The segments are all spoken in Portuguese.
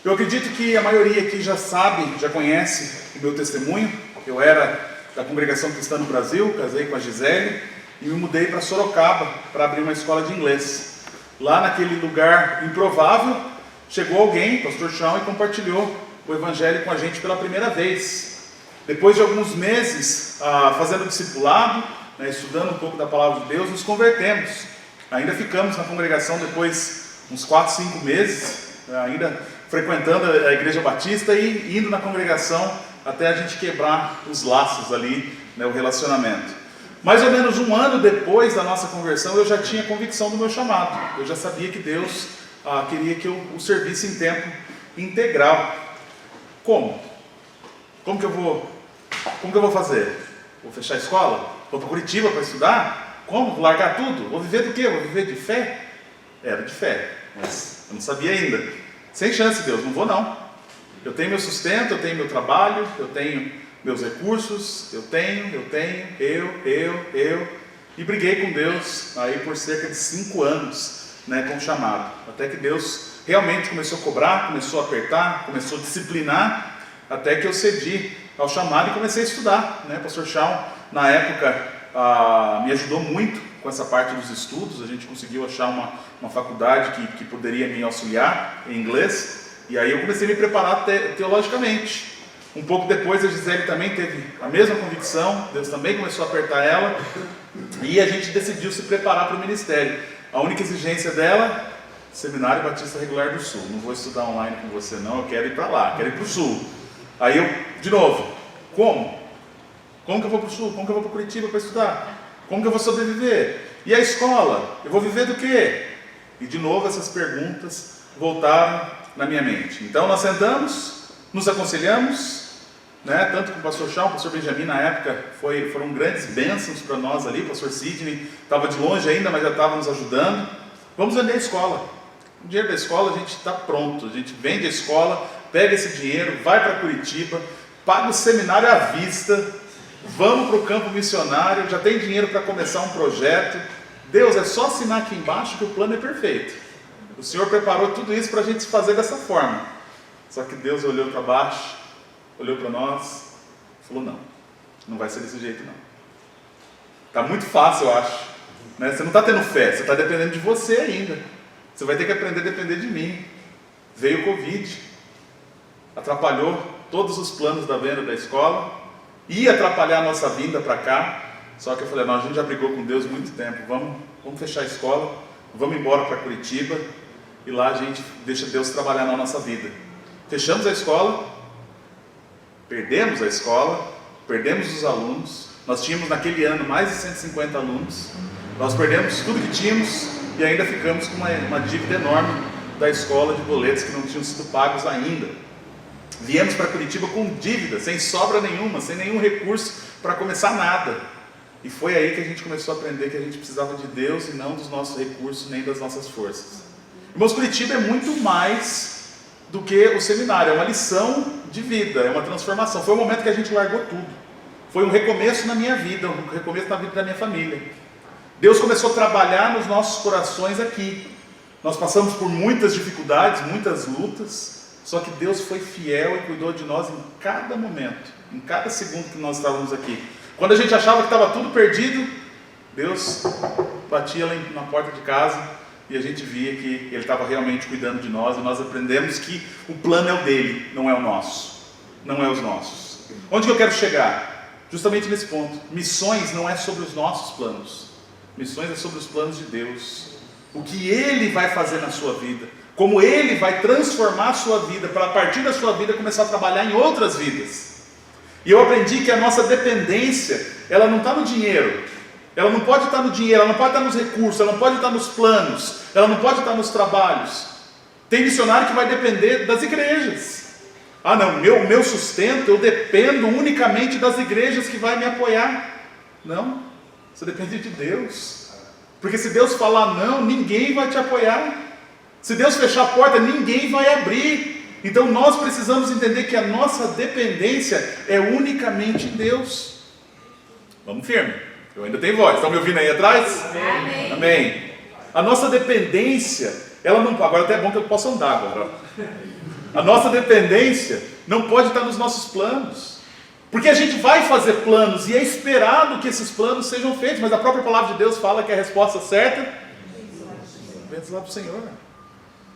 Eu acredito que a maioria aqui já sabe, já conhece o meu testemunho. Eu era da Congregação Cristã no Brasil, casei com a Gisele e me mudei para Sorocaba para abrir uma escola de inglês. Lá naquele lugar improvável, chegou alguém, pastor Chão, e compartilhou o evangelho com a gente pela primeira vez. Depois de alguns meses fazendo discipulado, estudando um pouco da palavra de Deus, nos convertemos. Ainda ficamos na congregação depois uns 4, 5 meses, ainda frequentando a Igreja Batista e indo na congregação até a gente quebrar os laços ali, o relacionamento. Mais ou menos um ano depois da nossa conversão, eu já tinha convicção do meu chamado. Eu já sabia que Deus queria que eu o servisse em tempo integral. Como? Como que eu vou fazer? Vou fechar a escola? Vou para Curitiba para estudar? Como? Vou largar tudo? Vou viver do quê? Vou viver de fé? Era de fé, mas eu não sabia ainda. Sem chance, Deus, não vou não. Eu tenho meu sustento, eu tenho meu trabalho, eu tenho meus recursos, eu e briguei com Deus aí por cerca de 5 anos, com o chamado, até que Deus realmente começou a cobrar, começou a apertar, começou a disciplinar, até que eu cedi ao chamado e comecei a estudar, Pastor Shawn, na época, me ajudou muito com essa parte dos estudos. A gente conseguiu achar uma faculdade que poderia me auxiliar em inglês, e aí eu comecei a me preparar teologicamente. Um pouco depois a Gisele também teve a mesma convicção, Deus também começou a apertar ela, e a gente decidiu se preparar para o ministério. A única exigência dela, Seminário Batista Regular do Sul. Não vou estudar online com você não, eu quero ir para lá, quero ir para o Sul. Aí eu, de novo, como? Como que eu vou para o Sul? Como que eu vou para Curitiba para estudar? Como que eu vou sobreviver? E a escola? Eu vou viver do quê? E de novo essas perguntas voltaram na minha mente. Então nós sentamos, nos aconselhamos, tanto com o pastor Shawn, o pastor Benjamin na época foram grandes bênçãos para nós ali. O pastor Sidney estava de longe ainda, mas já estava nos ajudando. Vamos vender a escola. O dinheiro da escola a gente está pronto, a gente vende a escola, pega esse dinheiro, vai para Curitiba, paga o seminário à vista, vamos para o campo missionário, já tem dinheiro para começar um projeto. Deus, é só assinar aqui embaixo que o plano é perfeito. O Senhor preparou tudo isso para a gente fazer dessa forma. Só que Deus olhou para baixo, olhou para nós, falou: não vai ser desse jeito não. Está muito fácil, eu acho. Você não está tendo fé, você está dependendo de você ainda. Você vai ter que aprender a depender de mim. Veio o Covid, atrapalhou todos os planos da venda da escola, ia atrapalhar a nossa vinda para cá. Só que eu falei: não, a gente já brigou com Deus muito tempo, vamos fechar a escola, vamos embora para Curitiba, e lá a gente deixa Deus trabalhar na nossa vida. Fechamos a escola, perdemos os alunos. Nós tínhamos naquele ano mais de 150 alunos, nós perdemos tudo que tínhamos e ainda ficamos com uma dívida enorme da escola de boletos que não tinham sido pagos ainda. Viemos para Curitiba com dívida, sem sobra nenhuma, sem nenhum recurso para começar nada. E foi aí que a gente começou a aprender que a gente precisava de Deus e não dos nossos recursos, nem das nossas forças. Irmãos, Curitiba é muito mais do que o seminário, é uma lição de vida, é uma transformação. Foi o momento que a gente largou tudo. Foi um recomeço na minha vida, um recomeço na vida da minha família. Deus começou a trabalhar nos nossos corações aqui. Nós passamos por muitas dificuldades, muitas lutas, só que Deus foi fiel e cuidou de nós em cada momento, em cada segundo que nós estávamos aqui. Quando a gente achava que estava tudo perdido, Deus batia lá na porta de casa e a gente via que Ele estava realmente cuidando de nós, e nós aprendemos que o plano é o dele, não é o nosso, não é os nossos. Onde que eu quero chegar? Justamente nesse ponto. Missões não é sobre os nossos planos, missões é sobre os planos de Deus. O que Ele vai fazer na sua vida, como Ele vai transformar a sua vida, para a partir da sua vida começar a trabalhar em outras vidas. E eu aprendi que a nossa dependência, ela não está no dinheiro, ela não pode estar no dinheiro, ela não pode estar nos recursos, ela não pode estar nos planos, ela não pode estar nos trabalhos. Tem missionário que vai depender das igrejas. Ah não, meu sustento, eu dependo unicamente das igrejas que vai me apoiar. Não, você depende de Deus. Porque se Deus falar não, ninguém vai te apoiar. Se Deus fechar a porta, ninguém vai abrir. Então nós precisamos entender que a nossa dependência é unicamente em Deus. Vamos firme. Eu ainda tenho voz. Estão me ouvindo aí atrás? Amém. Amém. A nossa dependência, ela não... Agora até é bom que eu possa andar agora. A nossa dependência não pode estar nos nossos planos. Porque a gente vai fazer planos e é esperado que esses planos sejam feitos, mas a própria palavra de Deus fala que a resposta certa vem lá do Senhor.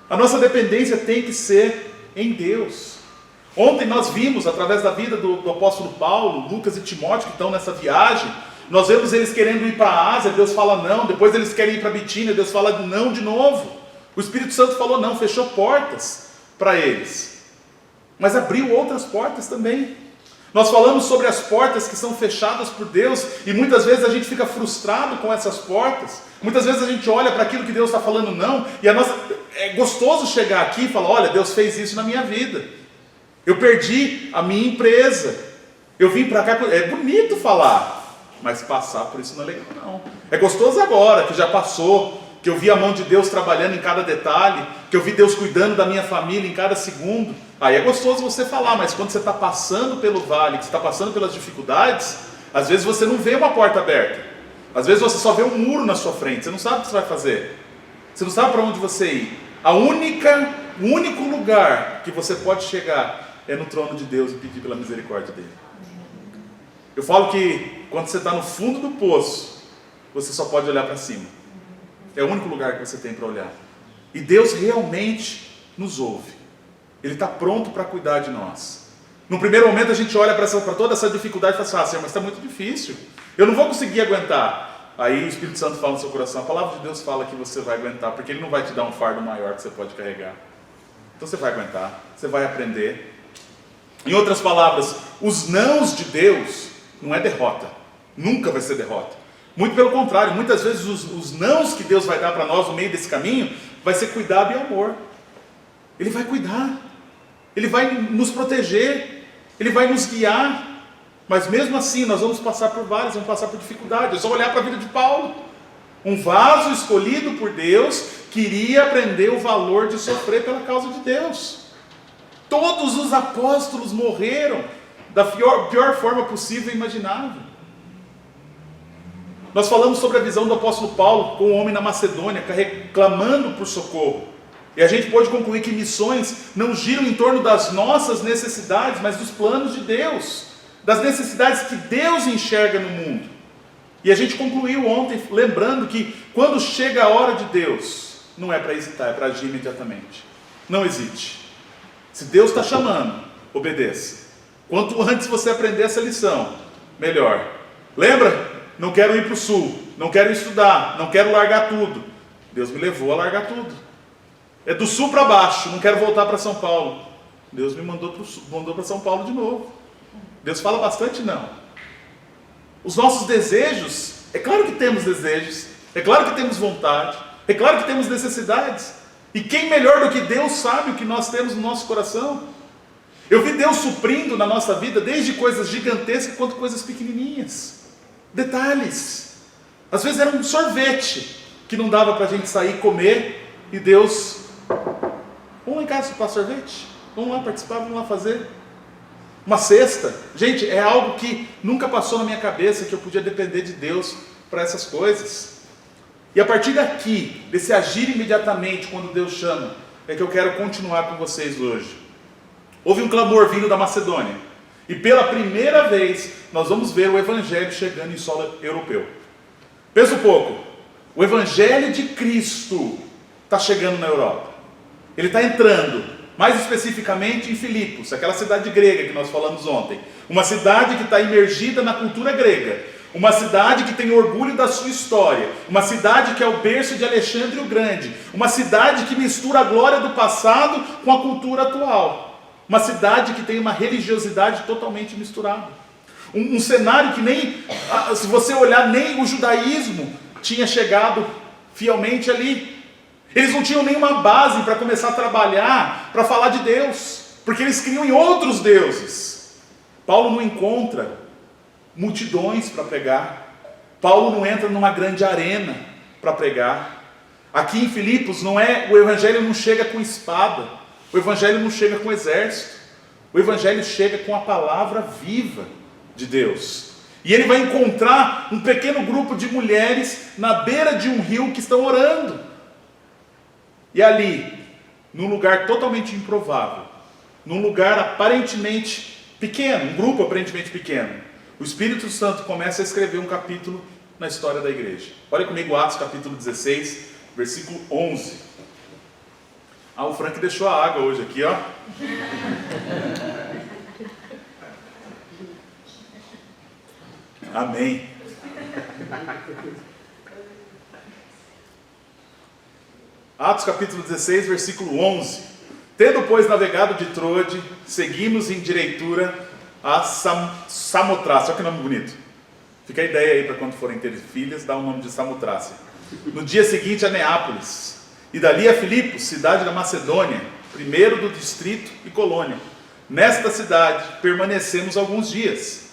A nossa dependência tem que ser em Deus. Ontem nós vimos, através da vida do apóstolo Paulo, Lucas e Timóteo, que estão nessa viagem, nós vemos eles querendo ir para a Ásia, Deus fala não, depois eles querem ir para a Bitínia, Deus fala não de novo. O Espírito Santo falou não, fechou portas para eles, mas abriu outras portas também. Nós falamos sobre as portas que são fechadas por Deus, e muitas vezes a gente fica frustrado com essas portas. Muitas vezes a gente olha para aquilo que Deus está falando não, e é gostoso chegar aqui e falar, olha, Deus fez isso na minha vida. Eu perdi a minha empresa. Eu vim para cá, é bonito falar, mas passar por isso não é legal não. É gostoso agora, que já passou, que eu vi a mão de Deus trabalhando em cada detalhe, que eu vi Deus cuidando da minha família em cada segundo. Aí é gostoso você falar, mas quando você está passando pelo vale, que você está passando pelas dificuldades, às vezes você não vê uma porta aberta. Às vezes você só vê um muro na sua frente, você não sabe o que você vai fazer. Você não sabe para onde você ir. O único lugar que você pode chegar é no trono de Deus e pedir pela misericórdia dele. Eu falo que quando você está no fundo do poço, você só pode olhar para cima. É o único lugar que você tem para olhar. E Deus realmente nos ouve. Ele está pronto para cuidar de nós. No primeiro momento a gente olha para toda essa dificuldade e fala assim, mas está muito difícil. Eu não vou conseguir aguentar. Aí o Espírito Santo fala no seu coração, a palavra de Deus fala que você vai aguentar, porque Ele não vai te dar um fardo maior que você pode carregar. Então você vai aguentar, você vai aprender. Em outras palavras, os nãos de Deus não é derrota. Nunca vai ser derrota. Muito pelo contrário, muitas vezes os nãos que Deus vai dar para nós no meio desse caminho, vai ser cuidado e amor. Ele vai cuidar, Ele vai nos proteger, Ele vai nos guiar. Mas mesmo assim nós vamos passar por vales, vamos passar por dificuldades. É só olhar para a vida de Paulo. Um vaso escolhido por Deus, queria aprender o valor de sofrer pela causa de Deus. Todos os apóstolos morreram da pior forma possível e imaginável. Nós falamos sobre a visão do apóstolo Paulo com o homem na Macedônia, reclamando por socorro. E a gente pode concluir que missões não giram em torno das nossas necessidades, mas dos planos de Deus, das necessidades que Deus enxerga no mundo. E a gente concluiu ontem lembrando que quando chega a hora de Deus, não é para hesitar, é para agir imediatamente. Não hesite. Se Deus está chamando, obedeça. Quanto antes você aprender essa lição, melhor. Lembra? Não quero ir para o sul, não quero estudar, não quero largar tudo. Deus me levou a largar tudo. É do sul para baixo, não quero voltar para São Paulo. Deus me mandou para São Paulo de novo. Deus fala bastante não. Os nossos desejos, é claro que temos desejos, é claro que temos vontade, é claro que temos necessidades. E quem melhor do que Deus sabe o que nós temos no nosso coração? Eu vi Deus suprindo na nossa vida, desde coisas gigantescas quanto coisas pequenininhas. Detalhes. Às vezes era um sorvete que não dava para a gente sair e comer, e Deus, vamos lá em casa chupar sorvete? Vamos lá participar, vamos lá fazer. Uma cesta. Gente, é algo que nunca passou na minha cabeça que eu podia depender de Deus para essas coisas. E a partir daqui, desse agir imediatamente quando Deus chama, é que eu quero continuar com vocês hoje. Houve um clamor vindo da Macedônia. E pela primeira vez, nós vamos ver o Evangelho chegando em solo europeu. Pensa um pouco. O Evangelho de Cristo está chegando na Europa. Ele está entrando, mais especificamente em Filipos, aquela cidade grega que nós falamos ontem. Uma cidade que está imergida na cultura grega. Uma cidade que tem orgulho da sua história. Uma cidade que é o berço de Alexandre o Grande. Uma cidade que mistura a glória do passado com a cultura atual. Uma cidade que tem uma religiosidade totalmente misturada. Um cenário que nem, se você olhar, nem o judaísmo tinha chegado fielmente ali. Eles não tinham nenhuma base para começar a trabalhar, para falar de Deus, porque eles criam em outros deuses. Paulo não encontra multidões para pregar. Paulo não entra numa grande arena para pregar. Aqui em Filipos o evangelho não chega com espada, o evangelho não chega com exército, o evangelho chega com a palavra viva de Deus. E ele vai encontrar um pequeno grupo de mulheres na beira de um rio que estão orando. E ali, num lugar totalmente improvável, num lugar aparentemente pequeno, um grupo aparentemente pequeno, o Espírito Santo começa a escrever um capítulo na história da igreja. Olha comigo Atos capítulo 16, versículo 11. O Frank deixou a água hoje aqui, ó. Amém. Atos capítulo 16, versículo 11. Tendo, pois, navegado de Troade, seguimos em direitura a Samotrácia. Olha que nome bonito. Fica a ideia aí para quando forem ter filhas, dá o nome de Samotrácia. No dia seguinte a Neápolis, e dali a Filipos, cidade da Macedônia, primeiro do distrito e colônia. Nesta cidade permanecemos alguns dias.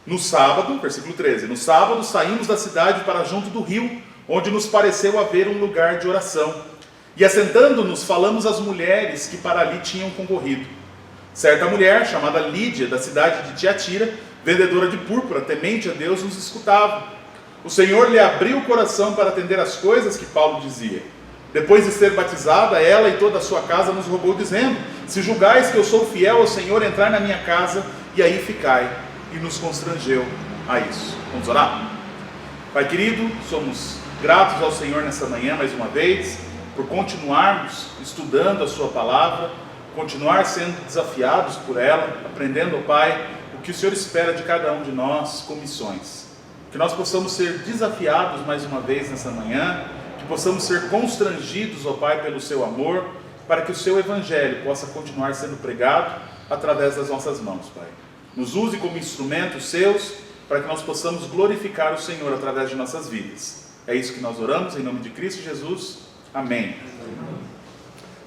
No sábado, versículo 13, no sábado saímos da cidade para junto do rio, onde nos pareceu haver um lugar de oração. E assentando-nos, falamos às mulheres que para ali tinham concorrido. Certa mulher, chamada Lídia, da cidade de Tiatira, vendedora de púrpura, temente a Deus, nos escutava. O Senhor lhe abriu o coração para atender às coisas que Paulo dizia. Depois de ser batizada, ela e toda a sua casa nos rogou, dizendo: se julgais que eu sou fiel ao Senhor, entrai na minha casa, e aí ficai. E nos constrangeu a isso. Vamos orar? Pai querido, somos gratos ao Senhor nessa manhã mais uma vez, por continuarmos estudando a sua palavra, continuar sendo desafiados por ela, aprendendo, Pai, o que o Senhor espera de cada um de nós com missões. Que nós possamos ser desafiados mais uma vez nessa manhã, que possamos ser constrangidos, ó Pai, pelo seu amor, para que o seu evangelho possa continuar sendo pregado através das nossas mãos, Pai. Nos use como instrumentos seus, para que nós possamos glorificar o Senhor através de nossas vidas. É isso que nós oramos, em nome de Cristo Jesus. Amém.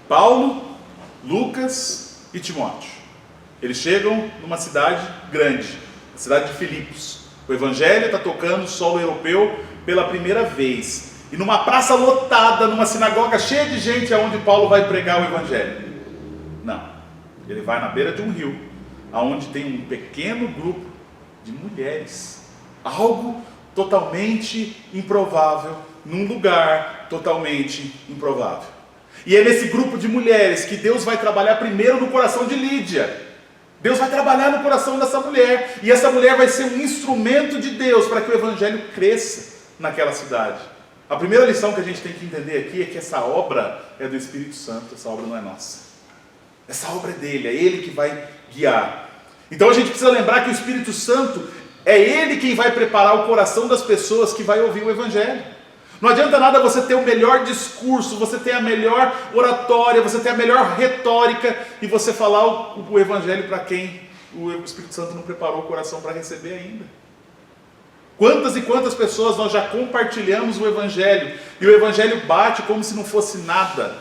Paulo, Lucas e Timóteo. Eles chegam numa cidade grande, a cidade de Filipos. O evangelho está tocando solo europeu pela primeira vez. E numa praça lotada, numa sinagoga cheia de gente, aonde Paulo vai pregar o evangelho. Não. Ele vai na beira de um rio, aonde tem um pequeno grupo de mulheres. Algo totalmente improvável, num lugar totalmente improvável. E é nesse grupo de mulheres que Deus vai trabalhar primeiro no coração de Lídia. Deus vai trabalhar no coração dessa mulher, e essa mulher vai ser um instrumento de Deus para que o evangelho cresça naquela cidade. A primeira lição que a gente tem que entender aqui é que essa obra é do Espírito Santo, essa obra não é nossa. Essa obra é dele, é ele que vai guiar. Então a gente precisa lembrar que o Espírito Santo é ele quem vai preparar o coração das pessoas que vai ouvir o evangelho. Não adianta nada você ter o melhor discurso, você ter a melhor oratória, você ter a melhor retórica e você falar o evangelho para quem o Espírito Santo não preparou o coração para receber ainda. Quantas e quantas pessoas nós já compartilhamos o evangelho e o evangelho bate como se não fosse nada.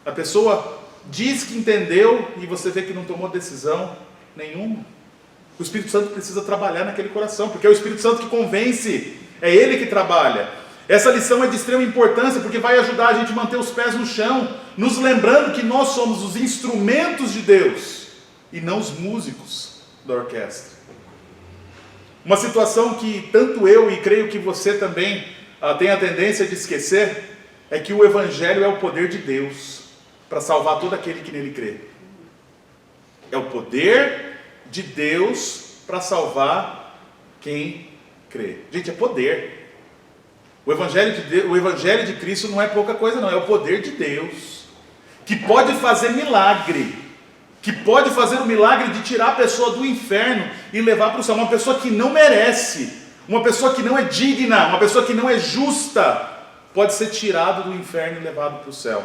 A pessoa diz que entendeu e você vê que não tomou decisão nenhuma. O Espírito Santo precisa trabalhar naquele coração, porque é o Espírito Santo que convence, é ele que trabalha. Essa lição é de extrema importância, porque vai ajudar a gente a manter os pés no chão, nos lembrando que nós somos os instrumentos de Deus, e não os músicos da orquestra. Uma situação que tanto eu e creio que você também tem a tendência de esquecer, é que o Evangelho é o poder de Deus, para salvar todo aquele que nele crê. É o poder de Deus para salvar quem crê. Gente, é poder. O Evangelho de Cristo não é pouca coisa não, é o poder de Deus, que pode fazer milagre, que pode fazer o milagre de tirar a pessoa do inferno e levar para o céu. Uma pessoa que não merece, uma pessoa que não é digna, uma pessoa que não é justa, pode ser tirado do inferno e levado para o céu.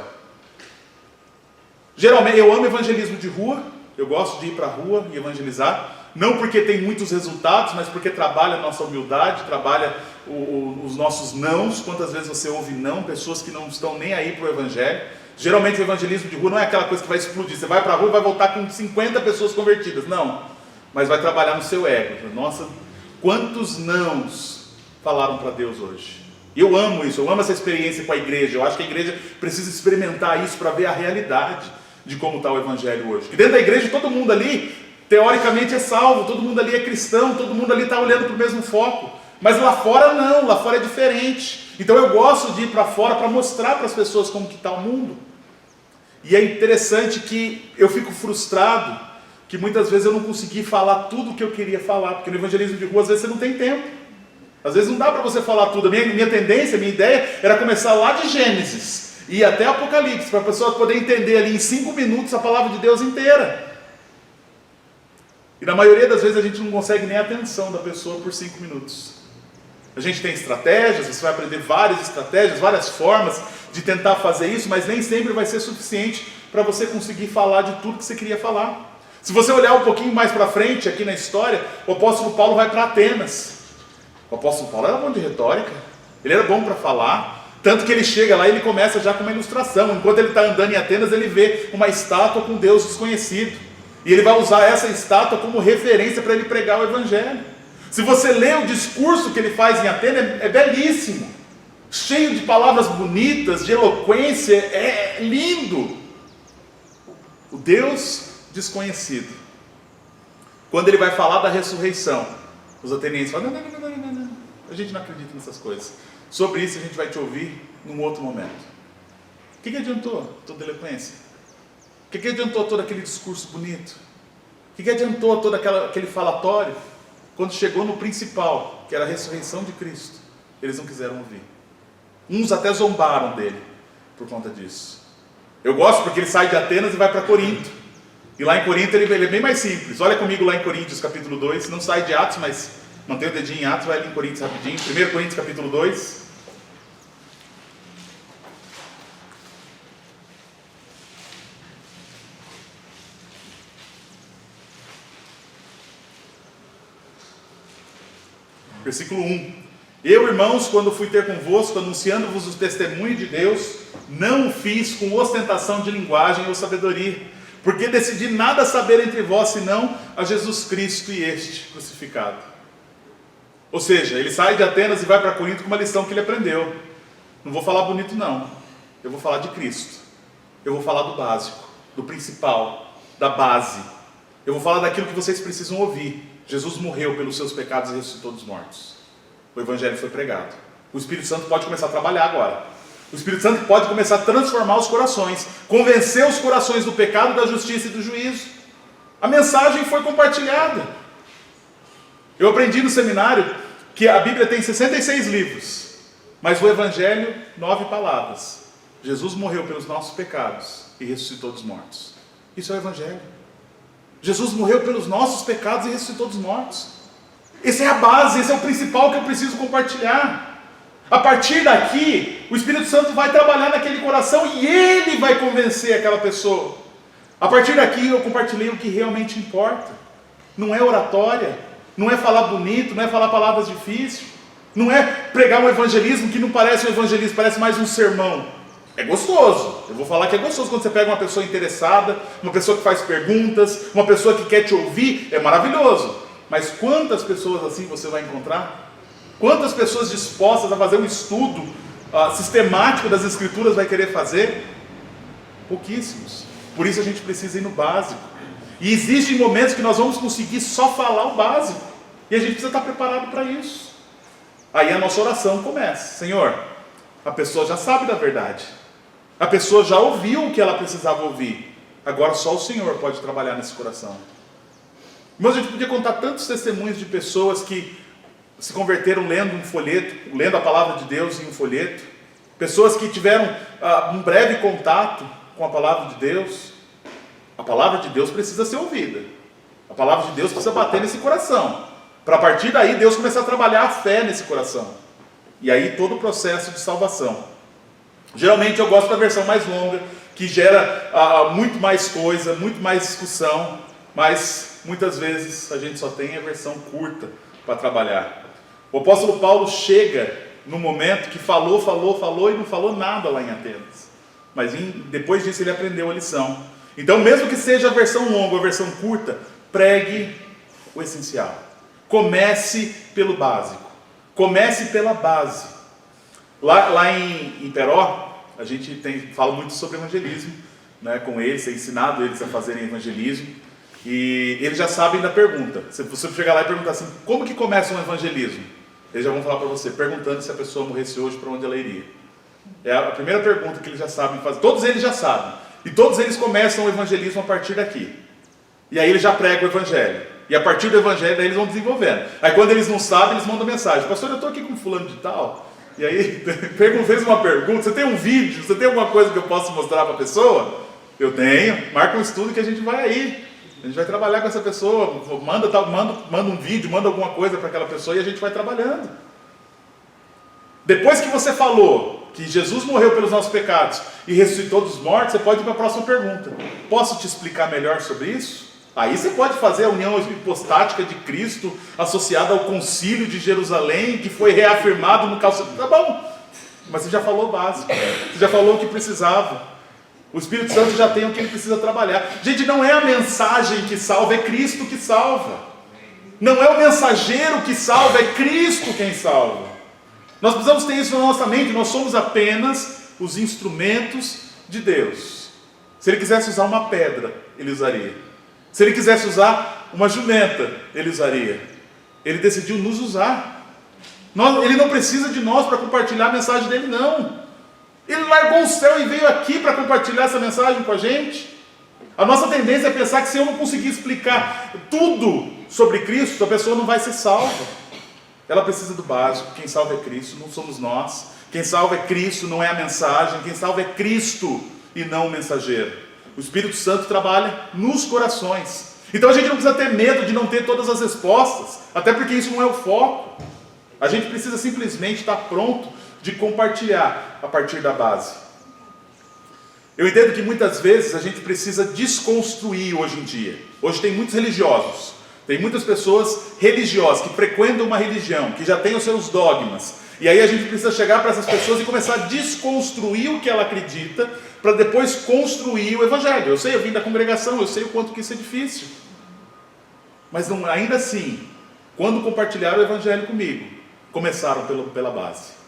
Geralmente, eu amo evangelismo de rua, eu gosto de ir para a rua e evangelizar, não porque tem muitos resultados, mas porque trabalha a nossa humildade, trabalha os nossos nãos. Quantas vezes você ouve não, pessoas que não estão nem aí para o evangelho. Geralmente o evangelismo de rua não é aquela coisa que vai explodir, você vai para a rua e vai voltar com 50 pessoas convertidas, não, mas vai trabalhar no seu ego. Nossa, quantos nãos falaram para Deus hoje? Eu amo isso, eu amo essa experiência com a igreja. Eu acho que a igreja precisa experimentar isso para ver a realidade de como está o evangelho hoje. Que dentro da igreja todo mundo ali teoricamente é salvo, todo mundo ali é cristão, todo mundo ali está olhando para o mesmo foco, mas lá fora não, lá fora é diferente. Então eu gosto de ir para fora para mostrar para as pessoas como que está o mundo. E é interessante que eu fico frustrado que muitas vezes eu não consegui falar tudo o que eu queria falar, porque no evangelismo de rua às vezes você não tem tempo. Às vezes não dá para você falar tudo. A minha tendência, a minha ideia era começar lá de Gênesis e ir até Apocalipse, para a pessoa poder entender ali em 5 minutos a palavra de Deus inteira. E na maioria das vezes a gente não consegue nem a atenção da pessoa por 5 minutos. A gente tem estratégias, você vai aprender várias estratégias, várias formas de tentar fazer isso, mas nem sempre vai ser suficiente para você conseguir falar de tudo que você queria falar. Se você olhar um pouquinho mais para frente aqui na história, o apóstolo Paulo vai para Atenas. O apóstolo Paulo era bom de retórica, ele era bom para falar, tanto que ele chega lá e ele começa já com uma ilustração. Enquanto ele está andando em Atenas, ele vê uma estátua com Deus desconhecido, e ele vai usar essa estátua como referência para ele pregar o evangelho. Se você lê o discurso que ele faz em Atenas, é belíssimo, cheio de palavras bonitas, de eloquência, é lindo. O Deus desconhecido. Quando ele vai falar da ressurreição, os atenienses falam, não, a gente não acredita nessas coisas. Sobre isso a gente vai te ouvir num outro momento. O que adiantou toda a eloquência? O que adiantou todo aquele discurso bonito? O que adiantou todo aquele falatório? Quando chegou no principal, que era a ressurreição de Cristo, eles não quiseram ouvir. Uns até zombaram dele por conta disso. Eu gosto porque ele sai de Atenas e vai para Corinto. E lá em Corinto ele é bem mais simples. Olha comigo lá em Coríntios capítulo 2. Não sai de Atos, mas mantém o dedinho em Atos, vai ali em Coríntios rapidinho. 1 Coríntios capítulo 2. Versículo 1. Eu, irmãos, quando fui ter convosco, anunciando-vos o testemunho de Deus, não o fiz com ostentação de linguagem ou sabedoria, porque decidi nada saber entre vós, senão a Jesus Cristo e este crucificado. Ou seja, ele sai de Atenas e vai para Corinto com uma lição que ele aprendeu. Não vou falar bonito não, eu vou falar de Cristo. Eu vou falar do básico, do principal, da base. Eu vou falar daquilo que vocês precisam ouvir. Jesus morreu pelos seus pecados e ressuscitou dos mortos. O evangelho foi pregado. O Espírito Santo pode começar a trabalhar agora. O Espírito Santo pode começar a transformar os corações, convencer os corações do pecado, da justiça e do juízo. A mensagem foi compartilhada. Eu aprendi no seminário que a Bíblia tem 66 livros, mas o evangelho, 9 palavras. Jesus morreu pelos nossos pecados e ressuscitou dos mortos. Isso é o evangelho. Jesus morreu pelos nossos pecados e ressuscitou dos mortos. Essa é a base, esse é o principal que eu preciso compartilhar. A partir daqui, o Espírito Santo vai trabalhar naquele coração e ele vai convencer aquela pessoa. A partir daqui eu compartilhei o que realmente importa. Não é oratória, não é falar bonito, não é falar palavras difíceis, não é pregar um evangelismo que não parece um evangelismo, parece mais um sermão. É gostoso, eu vou falar que é gostoso quando você pega uma pessoa interessada, uma pessoa que faz perguntas, uma pessoa que quer te ouvir, é maravilhoso. Mas quantas pessoas assim você vai encontrar? Quantas pessoas dispostas a fazer um estudo sistemático das Escrituras vai querer fazer? Pouquíssimos. Por isso a gente precisa ir no básico. E existem momentos que nós vamos conseguir só falar o básico, e a gente precisa estar preparado para isso. Aí a nossa oração começa. Senhor, a pessoa já sabe da verdade, a pessoa já ouviu o que ela precisava ouvir, agora só o Senhor pode trabalhar nesse coração. Mas a gente podia contar tantos testemunhos de pessoas que se converteram lendo um folheto, lendo a palavra de Deus em um folheto, pessoas que tiveram um breve contato com a palavra de Deus. A palavra de Deus precisa ser ouvida, a palavra de Deus precisa bater nesse coração, para a partir daí Deus começar a trabalhar a fé nesse coração, e aí todo o processo de salvação. Geralmente eu gosto da versão mais longa, que gera muito mais coisa, muito mais discussão, mas muitas vezes a gente só tem a versão curta para trabalhar. O apóstolo Paulo chega no momento que falou e não falou nada lá em Atenas, mas depois disso ele aprendeu a lição. Então, mesmo que seja a versão longa ou a versão curta, pregue o essencial. Comece pelo básico, comece pela base. Lá em Peró, a gente fala muito sobre evangelismo, né, com eles, tem ensinado eles a fazerem evangelismo, e eles já sabem da pergunta. Se você chegar lá e perguntar assim, como que começa um evangelismo? Eles já vão falar para você, perguntando se a pessoa morresse hoje, para onde ela iria. É a primeira pergunta que eles já sabem fazer, todos eles já sabem. E todos eles começam o evangelismo a partir daqui. E aí eles já pregam o evangelho. E a partir do evangelho daí eles vão desenvolvendo. Aí quando eles não sabem, eles mandam mensagem: pastor, eu estou aqui com fulano de tal. E aí fez uma pergunta: você tem um vídeo? Você tem alguma coisa que eu possa mostrar para a pessoa? Eu tenho. Marca um estudo que a gente vai aí. A gente vai trabalhar com essa pessoa. Manda um vídeo, manda alguma coisa para aquela pessoa e a gente vai trabalhando. Depois que você falou que Jesus morreu pelos nossos pecados e ressuscitou dos mortos, você pode ir para a próxima pergunta: posso te explicar melhor sobre isso? Aí você pode fazer a união hipostática de Cristo associada ao concílio de Jerusalém, que foi reafirmado no calçado. Tá bom, mas você já falou o básico, você já falou o que precisava. O Espírito Santo já tem o que ele precisa trabalhar. Gente, não é a mensagem que salva, é Cristo que salva. Não é o mensageiro que salva, é Cristo quem salva. Nós precisamos ter isso na nossa mente. Nós somos apenas os instrumentos de Deus. Se ele quisesse usar uma pedra, ele usaria. Se ele quisesse usar uma jumenta, ele usaria. Ele decidiu nos usar. Ele não precisa de nós para compartilhar a mensagem dele, não. Ele largou o céu e veio aqui para compartilhar essa mensagem com a gente. A nossa tendência é pensar que se eu não conseguir explicar tudo sobre Cristo, a pessoa não vai ser salva. Ela precisa do básico. Quem salva é Cristo, não somos nós. Quem salva é Cristo, não é a mensagem. Quem salva é Cristo e não o mensageiro. O Espírito Santo trabalha nos corações. Então a gente não precisa ter medo de não ter todas as respostas, até porque isso não é o foco. A gente precisa simplesmente estar pronto de compartilhar a partir da base. Eu entendo que muitas vezes a gente precisa desconstruir hoje em dia. Hoje tem muitos religiosos, tem muitas pessoas religiosas que frequentam uma religião, que já tem os seus dogmas. E aí a gente precisa chegar para essas pessoas e começar a desconstruir o que ela acredita, para depois construir o evangelho. Eu sei, eu vim da congregação, eu sei o quanto que isso é difícil. Mas não, ainda assim, quando compartilharam o evangelho comigo, começaram pela base.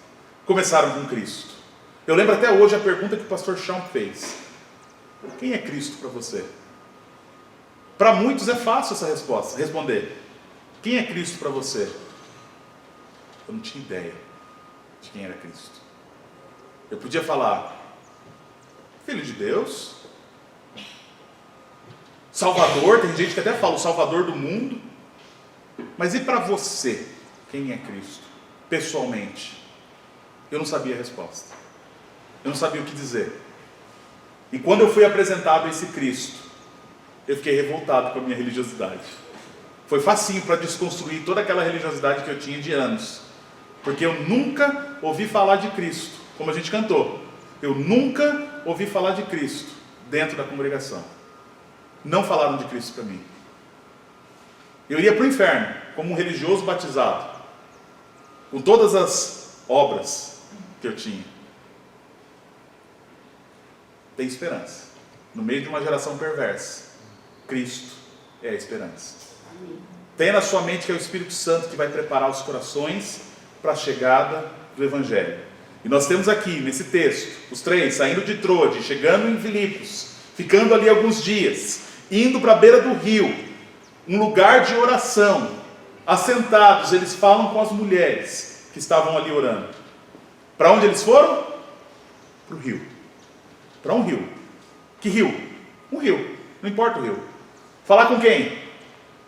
Começaram com Cristo. Eu lembro até hoje a pergunta que o pastor Sean fez: quem é Cristo para você? Para muitos é fácil essa resposta, responder: quem é Cristo para você? Eu não tinha ideia de quem era Cristo. Eu podia falar: Filho de Deus, Salvador. Tem gente que até fala o Salvador do mundo. Mas e para você, quem é Cristo? Pessoalmente, eu não sabia a resposta. Eu não sabia o que dizer. E quando eu fui apresentado a esse Cristo, eu fiquei revoltado com a minha religiosidade. Foi facinho para desconstruir toda aquela religiosidade que eu tinha de anos. Porque eu nunca ouvi falar de Cristo, como a gente cantou. Eu nunca ouvi falar de Cristo dentro da congregação. Não falaram de Cristo para mim. Eu iria para o inferno como um religioso batizado, com todas as obras que eu tinha. Tem esperança. No meio de uma geração perversa, Cristo é a esperança. Tenha na sua mente que é o Espírito Santo que vai preparar os corações para a chegada do Evangelho. E nós temos aqui, nesse texto, os três saindo de Trode, chegando em Filipos, ficando ali alguns dias, indo para a beira do rio, um lugar de oração. Assentados, eles falam com as mulheres que estavam ali orando. Para onde eles foram? Para o rio. Para um rio. Que rio? Um rio. Não importa o rio. Falar com quem?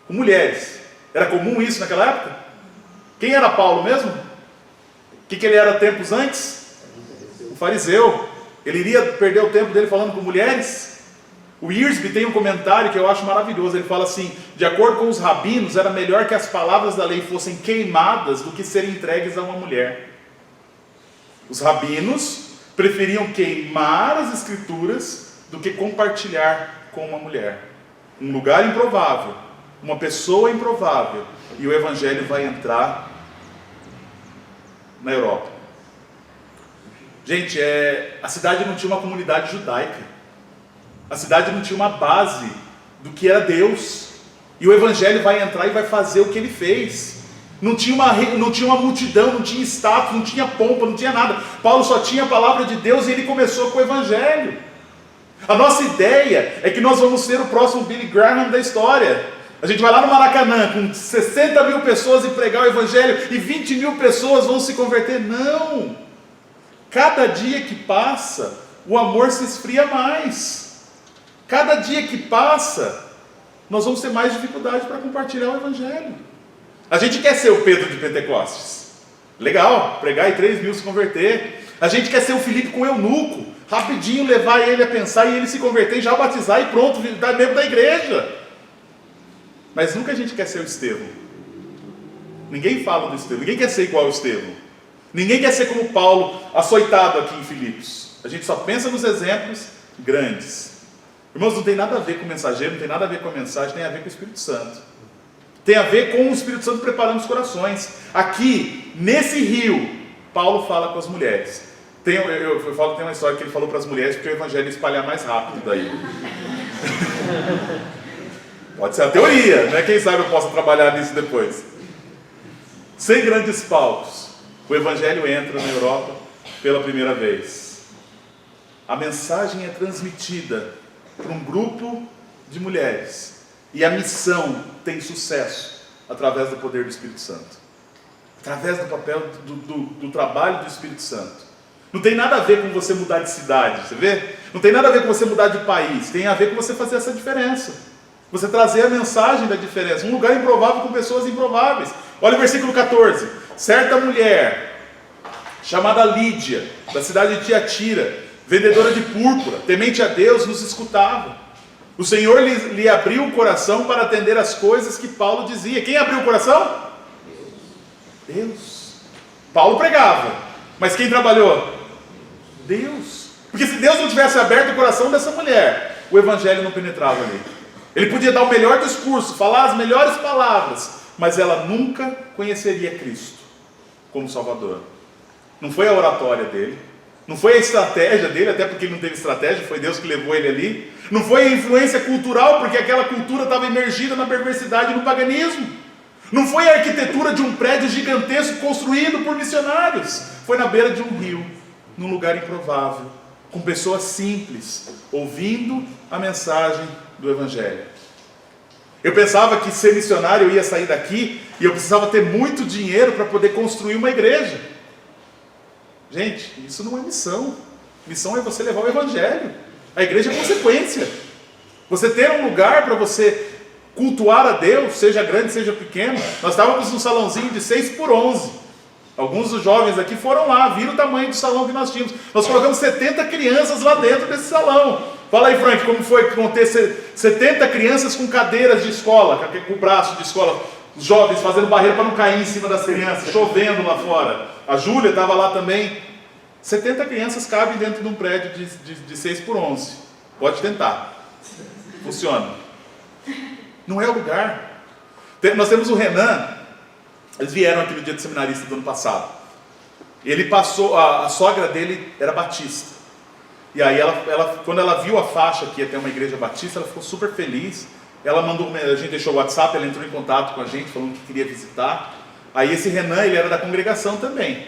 Com mulheres. Era comum isso naquela época? Quem era Paulo mesmo? O que ele era tempos antes? O fariseu. Ele iria perder o tempo dele falando com mulheres? O Wiersbe tem um comentário que eu acho maravilhoso. Ele fala assim: de acordo com os rabinos, era melhor que as palavras da lei fossem queimadas do que serem entregues a uma mulher. Os rabinos preferiam queimar as escrituras do que compartilhar com uma mulher. Um lugar improvável, uma pessoa improvável, e o evangelho vai entrar na Europa. Gente, a cidade não tinha uma comunidade judaica. A cidade não tinha uma base do que era Deus. E o evangelho vai entrar e vai fazer o que ele fez. Não tinha uma multidão, não tinha status, não tinha pompa, não tinha nada. Paulo só tinha a palavra de Deus e ele começou com o evangelho. A nossa ideia é que nós vamos ser o próximo Billy Graham da história. A gente vai lá no Maracanã com 60 mil pessoas e pregar o evangelho e 20 mil pessoas vão se converter. Não! Cada dia que passa, o amor se esfria mais. Cada dia que passa, nós vamos ter mais dificuldade para compartilhar o Evangelho. A gente quer ser o Pedro de Pentecostes. Legal, pregar e 3.000 se converter. A gente quer ser o Filipe com o eunuco. Rapidinho levar ele a pensar e ele se converter e já batizar e pronto, virar membro da igreja. Mas nunca a gente quer ser o Estevão. Ninguém fala do Estevão, ninguém quer ser igual ao Estevão. Ninguém quer ser como Paulo, açoitado aqui em Filipos. A gente só pensa nos exemplos grandes. Irmãos, não tem nada a ver com o mensageiro, não tem nada a ver com a mensagem, tem a ver com o Espírito Santo. Tem a ver com o Espírito Santo preparando os corações. Aqui, nesse rio, Paulo fala com as mulheres. Eu falo que tem uma história que ele falou para as mulheres porque o evangelho ia espalhar mais rápido daí. Pode ser a teoria, né? Quem sabe eu possa trabalhar nisso depois. Sem grandes palcos, o evangelho entra na Europa pela primeira vez. A mensagem é transmitida para um grupo de mulheres. E a missão tem sucesso através do poder do Espírito Santo. Através do papel do trabalho do Espírito Santo. Não tem nada a ver com você mudar de cidade, você vê? Não tem nada a ver com você mudar de país. Tem a ver com você fazer essa diferença. Você trazer a mensagem da diferença. Um lugar improvável com pessoas improváveis. Olha o versículo 14. Certa mulher, chamada Lídia, da cidade de Tiatira, vendedora de púrpura, temente a Deus, nos escutava. O Senhor lhe abriu o coração para atender as coisas que Paulo dizia. Quem abriu o coração? Deus. Paulo pregava, mas quem trabalhou? Deus. Porque se Deus não tivesse aberto o coração dessa mulher, o evangelho não penetrava ali. Ele podia dar o melhor discurso, falar as melhores palavras, mas ela nunca conheceria Cristo como Salvador. Não foi a oratória dele, não foi a estratégia dele, até porque ele não teve estratégia, foi Deus que levou ele ali. Não foi a influência cultural, porque aquela cultura estava imergida na perversidade e no paganismo. Não foi a arquitetura de um prédio gigantesco construído por missionários. Foi na beira de um rio, num lugar improvável, com pessoas simples, ouvindo a mensagem do Evangelho. Eu pensava que ser missionário eu ia sair daqui e eu precisava ter muito dinheiro para poder construir uma igreja. Gente, isso não é missão. Missão é você levar o Evangelho. A igreja é consequência. Você ter um lugar para você cultuar a Deus, seja grande, seja pequeno. Nós estávamos num salãozinho de 6x11. Alguns dos jovens aqui foram lá, viram o tamanho do salão que nós tínhamos. Nós colocamos 70 crianças lá dentro desse salão. Fala aí, Frank, como foi conter 70 crianças com cadeiras de escola, com o braço de escola, os jovens fazendo barreira para não cair em cima das crianças, chovendo lá fora. A Júlia estava lá também. 70 crianças cabem dentro de um prédio de 6x11. Pode tentar. Funciona. Não é o lugar. Nós temos o Renan. Eles vieram aqui no dia do seminarista do ano passado. Ele passou, a sogra dele era batista. E aí quando ela viu a faixa que ia ter uma igreja batista, ela ficou super feliz. Ela mandou, a gente deixou o WhatsApp, ela entrou em contato com a gente, falando que queria visitar. Aí esse Renan, ele era da congregação também.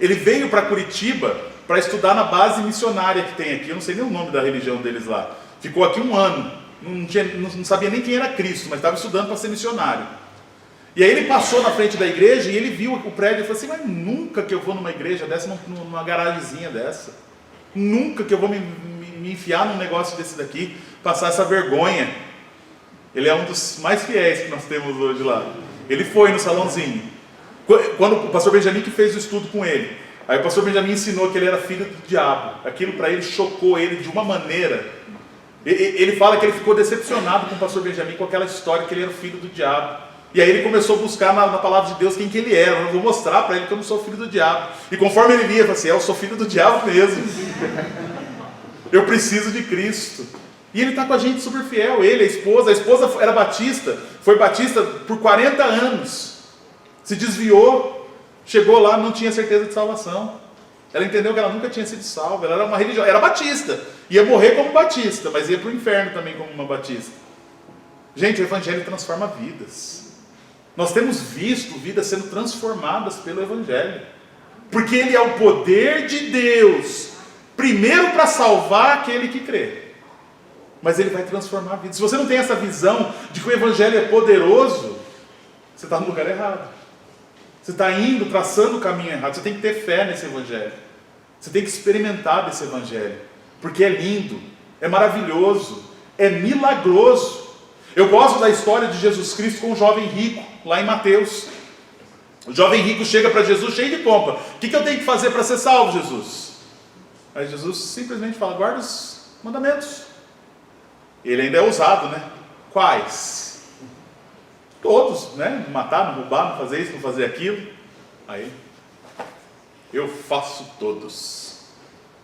Ele veio para Curitiba para estudar na base missionária que tem aqui. Eu não sei nem o nome da religião deles lá. Ficou aqui um ano. Não sabia nem quem era Cristo, mas estava estudando para ser missionário. E aí ele passou na frente da igreja e ele viu o prédio e falou assim: mas nunca que eu vou numa igreja dessa, numa garagemzinha dessa. Nunca que eu vou me enfiar num negócio desse daqui, passar essa vergonha. Ele é um dos mais fiéis que nós temos hoje lá. Ele foi no salãozinho. Quando o pastor Benjamin que fez o estudo com ele, aí o pastor Benjamin ensinou que ele era filho do diabo. Aquilo para ele chocou ele de uma maneira. Ele fala que ele ficou decepcionado com o pastor Benjamin com aquela história que ele era filho do diabo. E aí ele começou a buscar na palavra de Deus quem que ele era. Eu vou mostrar para ele que eu não sou filho do diabo. E conforme ele lia, ele falou assim: eu sou filho do diabo mesmo. Eu preciso de Cristo. E ele está com a gente super fiel. Ele, a esposa era batista, foi batista por 40 anos. Se desviou, chegou lá, não tinha certeza de salvação. Ela entendeu que ela nunca tinha sido salva. Ela era uma religiosa, era batista. Ia morrer como batista, mas ia para o inferno também como uma batista. Gente, o Evangelho transforma vidas. Nós temos visto vidas sendo transformadas pelo Evangelho. Porque ele é o poder de Deus, primeiro para salvar aquele que crê. Mas ele vai transformar vidas. Se você não tem essa visão de que o Evangelho é poderoso, você está no lugar errado. Você está indo, traçando o caminho errado. Você tem que ter fé nesse Evangelho. Você tem que experimentar desse Evangelho. Porque é lindo, é maravilhoso. é milagroso. Eu gosto da história de Jesus Cristo com o jovem rico, lá em Mateus. O jovem rico chega para Jesus cheio de pompa. O que eu tenho que fazer para ser salvo, Jesus? Aí Jesus simplesmente fala: guarda os mandamentos. Ele ainda é ousado, né? Quais? Todos, né? Não matar, não roubar, não fazer isso, não fazer aquilo. Aí, eu faço todos.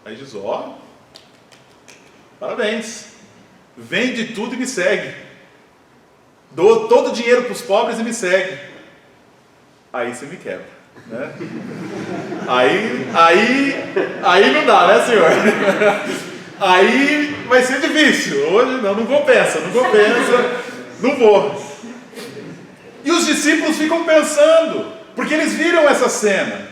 Aí Jesus: ó, parabéns, vende tudo e me segue. Dou todo o dinheiro para os pobres e me segue. Aí você me quebra, né? Aí não dá, né, senhor? Aí vai ser difícil. Hoje não compensa, não vou. E os discípulos ficam pensando, porque eles viram essa cena.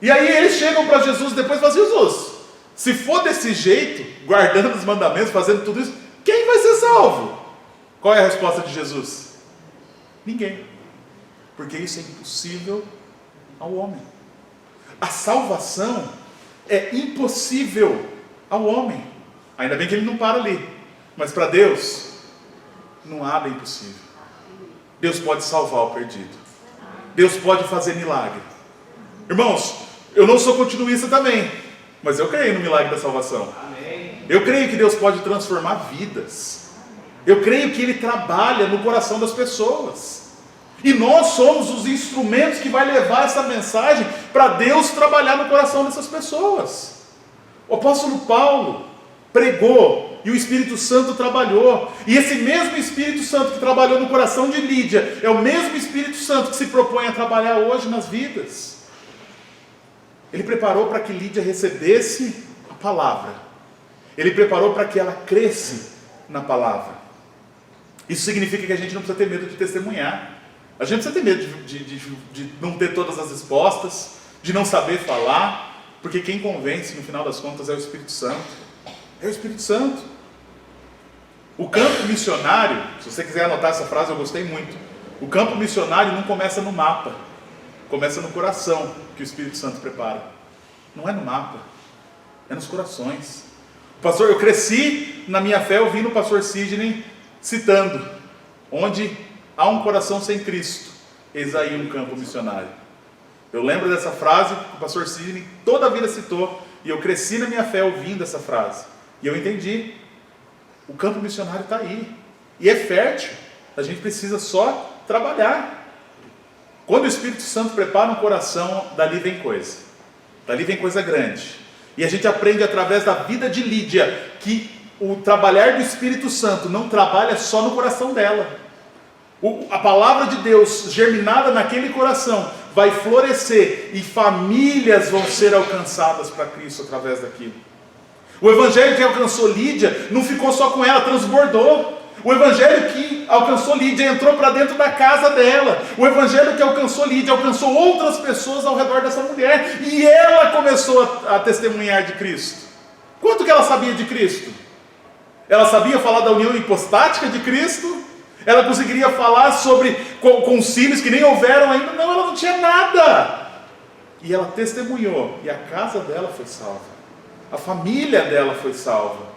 E aí eles chegam para Jesus depois e falam: Jesus, se for desse jeito, guardando os mandamentos, fazendo tudo isso, quem vai ser salvo? Qual é a resposta de Jesus? Ninguém. Porque isso é impossível ao homem. A salvação é impossível ao homem. Ainda bem que ele não para ali. Mas para Deus, não há nada impossível. Deus pode salvar o perdido. Deus pode fazer milagre. Irmãos, eu não sou continuista também, mas eu creio no milagre da salvação. Eu creio que Deus pode transformar vidas. Eu creio que Ele trabalha no coração das pessoas. E nós somos os instrumentos que vai levar essa mensagem para Deus trabalhar no coração dessas pessoas. O apóstolo Paulo pregou e o Espírito Santo trabalhou. E esse mesmo Espírito Santo que trabalhou no coração de Lídia é o mesmo Espírito Santo que se propõe a trabalhar hoje nas vidas. Ele preparou para que Lídia recebesse a palavra. Ele preparou para que ela cresce na palavra. Isso significa que a gente não precisa ter medo de testemunhar. A gente precisa ter medo de não ter todas as respostas, de não saber falar, porque quem convence no final das contas é o Espírito Santo. É o Espírito Santo. O campo missionário, se você quiser anotar essa frase, eu gostei muito. O campo missionário não começa no mapa, começa no coração que o Espírito Santo prepara. Não é no mapa, é nos corações. Pastor, eu cresci na minha fé ouvindo o pastor Sidney citando: onde há um coração sem Cristo, eis aí um campo missionário. Eu lembro dessa frase que o pastor Sidney toda a vida citou, e eu cresci na minha fé ouvindo essa frase, e eu entendi: o campo missionário está aí, e é fértil, a gente precisa só trabalhar. Quando o Espírito Santo prepara um coração, dali vem coisa grande. E a gente aprende através da vida de Lídia, que o trabalhar do Espírito Santo não trabalha só no coração dela. A palavra de Deus germinada naquele coração vai florescer, e famílias vão ser alcançadas para Cristo através daquilo. O evangelho que alcançou Lídia não ficou só com ela, transbordou. O evangelho que alcançou Lídia entrou para dentro da casa dela. O evangelho que alcançou Lídia alcançou outras pessoas ao redor dessa mulher, e ela começou a testemunhar de Cristo. Quanto que ela sabia de Cristo? Ela sabia falar da união hipostática de Cristo? Ela conseguiria falar sobre concílios que nem houveram ainda? Não, ela não tinha nada. E ela testemunhou, e a casa dela foi salva. A família dela foi salva.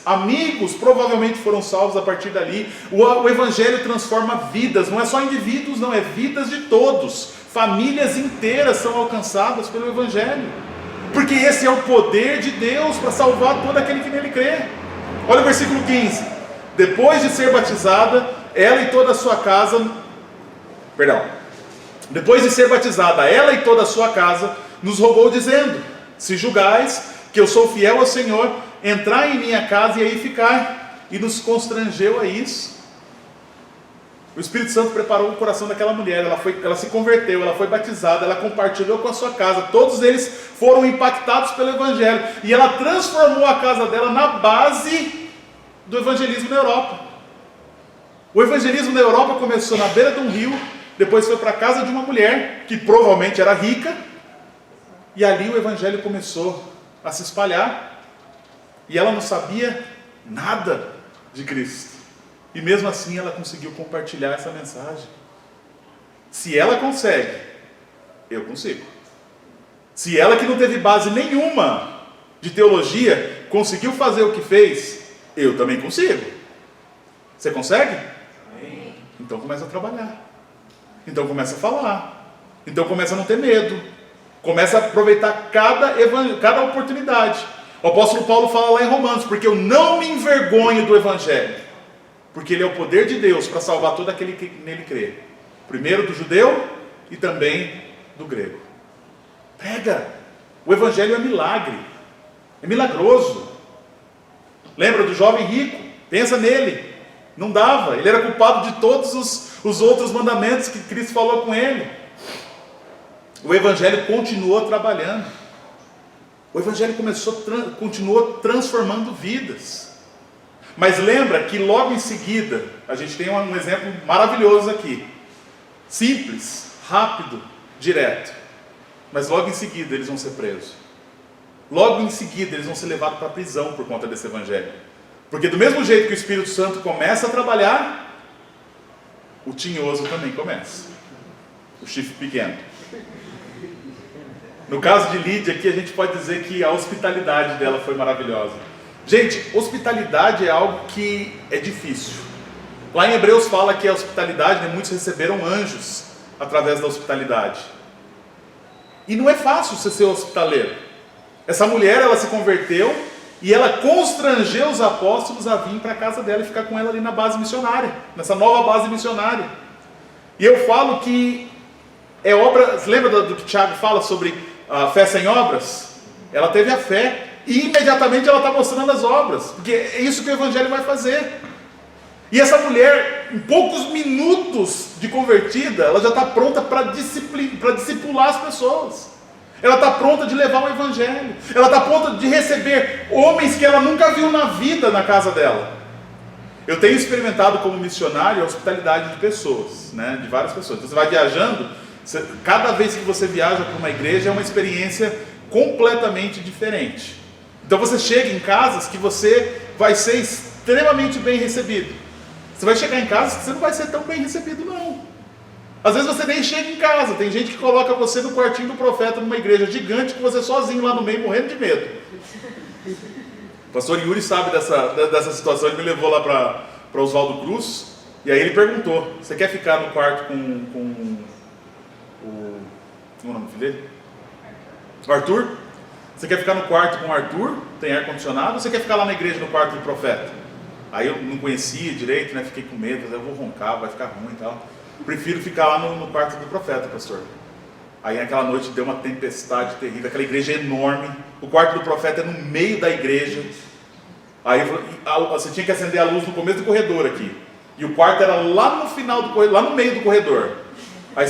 Amigos provavelmente foram salvos a partir dali. O evangelho transforma vidas, não é só indivíduos, não, é vidas de todos. Famílias inteiras são alcançadas pelo evangelho, porque esse é o poder de Deus para salvar todo aquele que nele crê. Olha o versículo 15. Depois de ser batizada, ela e toda a sua casa, depois de ser batizada, ela e toda a sua casa, nos rogou dizendo: se julgais que eu sou fiel ao Senhor, entrai em minha casa e aí ficai. E nos constrangeu a isso. O Espírito Santo preparou o coração daquela mulher, ela se converteu, ela foi batizada, ela compartilhou com a sua casa, todos eles foram impactados pelo evangelho, e ela transformou a casa dela na base do evangelismo na Europa. O evangelismo na Europa começou na beira de um rio, depois foi para a casa de uma mulher, que provavelmente era rica, e ali o evangelho começou a se espalhar, e ela não sabia nada de Cristo, e mesmo assim ela conseguiu compartilhar essa mensagem. Se ela consegue, eu consigo. Se ela, que não teve base nenhuma de teologia, conseguiu fazer o que fez, Eu também consigo. Você consegue? Então começa a trabalhar. Então começa a falar. Então começa a não ter medo. Começa a aproveitar cada oportunidade. O apóstolo Paulo fala lá em Romanos: porque eu não me envergonho do Evangelho, porque ele é o poder de Deus para salvar todo aquele que nele crê. Primeiro do judeu e também do grego. Prega. O Evangelho é milagre. É milagroso. Lembra do jovem rico? Pensa nele. Não dava. Ele era culpado de todos os outros mandamentos que Cristo falou com ele. O Evangelho continuou trabalhando. O Evangelho continuou transformando vidas. Mas lembra que logo em seguida, a gente tem um exemplo maravilhoso aqui. Simples, rápido, direto. Mas logo em seguida eles vão ser presos. Logo em seguida eles vão ser levados para a prisão por conta desse Evangelho. Porque do mesmo jeito que o Espírito Santo começa a trabalhar, o tinhoso também começa. O chifre pequeno. No caso de Lídia aqui, a gente pode dizer que a hospitalidade dela foi maravilhosa. Gente, hospitalidade é algo que é difícil. Lá em Hebreus fala que a hospitalidade, né, muitos receberam anjos através da hospitalidade. E não é fácil você ser hospitaleiro. Essa mulher, ela se converteu e ela constrangeu os apóstolos a vir para a casa dela e ficar com ela ali na base missionária, nessa nova base missionária. E eu falo que é obra, lembra do que Tiago fala sobre a fé sem obras? Ela teve a fé e imediatamente ela está mostrando as obras, porque é isso que o Evangelho vai fazer. E essa mulher, em poucos minutos de convertida, ela já está pronta para discipular as pessoas. Ela está pronta de levar o Evangelho. Ela está pronta de receber homens que ela nunca viu na vida na casa dela. Eu tenho experimentado como missionário a hospitalidade de pessoas, né? De várias pessoas. Então, você vai viajando, cada vez que você viaja para uma igreja é uma experiência completamente diferente. Então você chega em casas que você vai ser extremamente bem recebido. Você vai chegar em casas que você não vai ser tão bem recebido, não. Às vezes você nem chega em casa. Tem gente que coloca você no quartinho do profeta numa igreja gigante, com você sozinho lá no meio, morrendo de medo. O pastor Yuri sabe dessa situação. Ele me levou lá para Oswaldo Cruz, e aí ele perguntou: você quer ficar no quarto com o... como é o nome dele? O Arthur? Você quer ficar no quarto com o Arthur? Tem ar-condicionado? Ou você quer ficar lá na igreja no quarto do profeta? Aí eu não conhecia direito, né? Fiquei com medo. Eu vou roncar, vai ficar ruim e tal. Prefiro ficar lá no quarto do profeta, pastor. Aí naquela noite deu uma tempestade terrível. Aquela igreja é enorme. O quarto do profeta é no meio da igreja. Aí você tinha que acender a luz no começo do corredor aqui. E o quarto era lá no final do corredor, lá no meio do corredor. Aí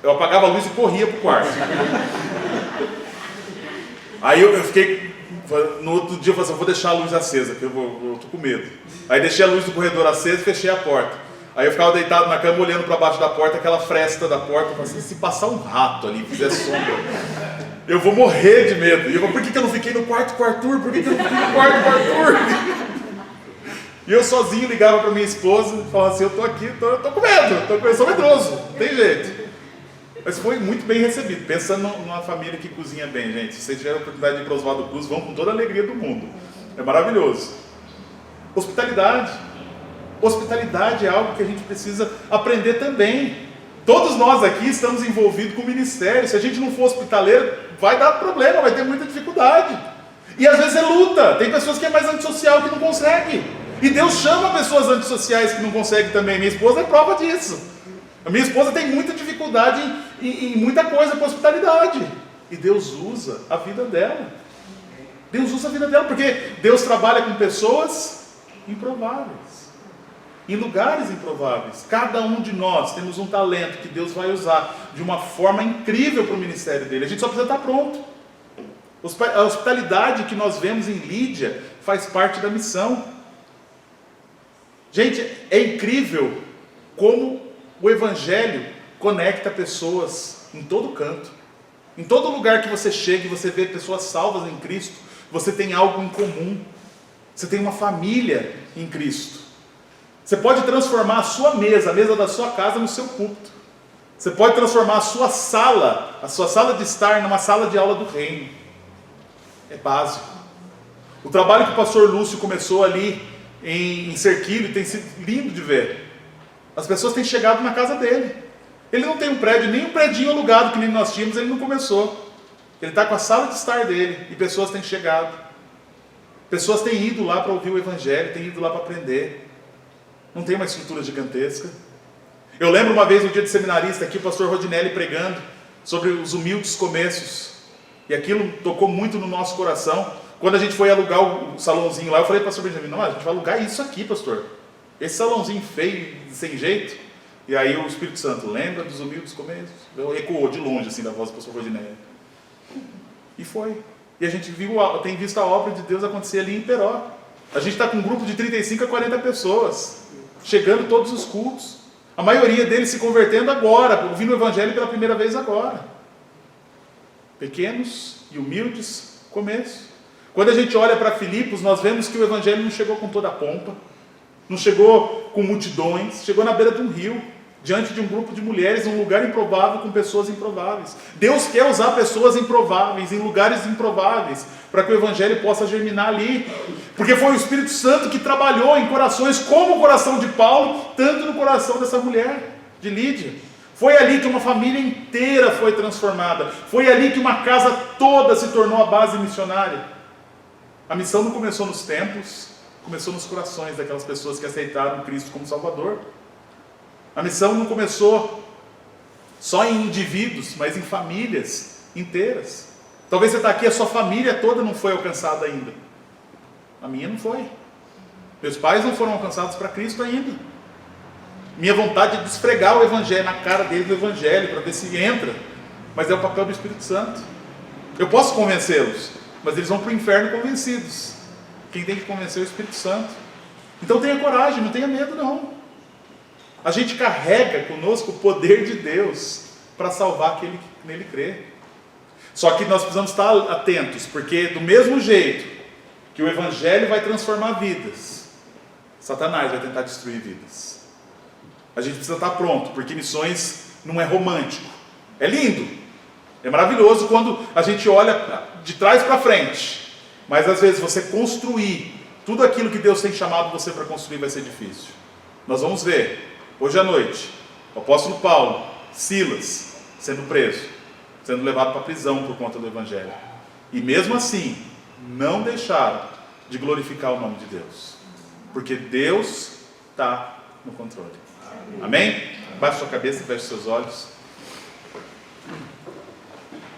eu apagava a luz e corria pro quarto. Aí eu fiquei, no outro dia eu falei assim: eu vou deixar a luz acesa, porque eu tô com medo. Aí deixei a luz do corredor acesa e fechei a porta. Aí eu ficava deitado na cama olhando para baixo da porta, aquela fresta da porta. Eu falei assim: se passar um rato ali, fizer sombra, eu vou morrer de medo. E eu falei: por que eu não fiquei no quarto com o Arthur? Por que eu não fiquei no quarto com o Arthur? E eu sozinho ligava para minha esposa e falava assim: eu tô aqui, tô com medo, eu sou medroso, não tem jeito. Mas foi muito bem recebido. Pensando numa família que cozinha bem, gente. Se vocês tiverem a oportunidade de ir para Oswaldo Cruz, vão com toda a alegria do mundo. É maravilhoso. Hospitalidade. Hospitalidade é algo que a gente precisa aprender também. Todos nós aqui estamos envolvidos com o ministério. Se a gente não for hospitaleiro, vai dar problema, vai ter muita dificuldade. E às vezes é luta. Tem pessoas que é mais antissocial que não consegue. E Deus chama pessoas antissociais que não conseguem também. Minha esposa é prova disso. A minha esposa tem muita dificuldade em muita coisa com hospitalidade. E Deus usa a vida dela. Deus usa a vida dela, porque Deus trabalha com pessoas improváveis, em lugares improváveis. Cada um de nós temos um talento que Deus vai usar de uma forma incrível para o ministério dele. A gente só precisa estar pronto. A hospitalidade que nós vemos em Lídia faz parte da missão. Gente, é incrível como o Evangelho conecta pessoas em todo canto. Em todo lugar que você chega e você vê pessoas salvas em Cristo, você tem algo em comum. Você tem uma família em Cristo. Você pode transformar a sua mesa, a mesa da sua casa, no seu culto. Você pode transformar a sua sala de estar, numa sala de aula do reino. É básico. O trabalho que o pastor Lúcio começou ali em Cerquilho, tem sido lindo de ver. As pessoas têm chegado na casa dele. Ele não tem um prédio, nem um predinho alugado que nem nós tínhamos, ele não começou. Ele está com a sala de estar dele e pessoas têm chegado. Pessoas têm ido lá para ouvir o Evangelho, têm ido lá para aprender. Não tem uma estrutura gigantesca. Eu lembro uma vez no dia de seminarista aqui, o pastor Rodinelli pregando sobre os humildes começos. E aquilo tocou muito no nosso coração. Quando a gente foi alugar o salãozinho lá, eu falei para o pastor Benjamin, não, a gente vai alugar isso aqui, pastor. Esse salãozinho feio, sem jeito. E aí o Espírito Santo, lembra dos humildes começos? Ecoou de longe assim da voz do pastor Rodinelli. E foi. E a gente tem visto a obra de Deus acontecer ali em Peró. A gente está com um grupo de 35 a 40 pessoas, chegando todos os cultos. A maioria deles se convertendo agora, ouvindo o Evangelho pela primeira vez agora. Pequenos e humildes começos. Quando a gente olha para Filipos, nós vemos que o Evangelho não chegou com toda a pompa, não chegou com multidões, chegou na beira de um rio, diante de um grupo de mulheres, num lugar improvável, com pessoas improváveis. Deus quer usar pessoas improváveis, em lugares improváveis, para que o Evangelho possa germinar ali. Porque foi o Espírito Santo que trabalhou em corações, como o coração de Paulo, tanto no coração dessa mulher, de Lídia. Foi ali que uma família inteira foi transformada. Foi ali que uma casa toda se tornou a base missionária. A missão não começou nos templos, começou nos corações daquelas pessoas que aceitaram Cristo como Salvador. A missão não começou só em indivíduos, mas em famílias inteiras. Talvez você está aqui, a sua família toda não foi alcançada ainda. A minha não foi. Meus pais não foram alcançados para Cristo ainda. Minha vontade é de esfregar o Evangelho na cara deles, do Evangelho, para ver se entra. Mas é o papel do Espírito Santo. Eu posso convencê-los, mas eles vão para o inferno convencidos. Quem tem que convencer é o Espírito Santo. Então tenha coragem, não tenha medo não. A gente carrega conosco o poder de Deus para salvar aquele que nele crê. Só que nós precisamos estar atentos, porque do mesmo jeito que o Evangelho vai transformar vidas, Satanás vai tentar destruir vidas. A gente precisa estar pronto, porque missões não é romântico. É lindo, é maravilhoso quando a gente olha de trás para frente. Mas às vezes você construir tudo aquilo que Deus tem chamado você para construir vai ser difícil. Nós vamos ver hoje à noite o apóstolo Paulo, Silas, sendo preso, sendo levado para a prisão por conta do Evangelho. E mesmo assim, não deixaram de glorificar o nome de Deus. Porque Deus está no controle. Amém? Baixe sua cabeça e feche seus olhos.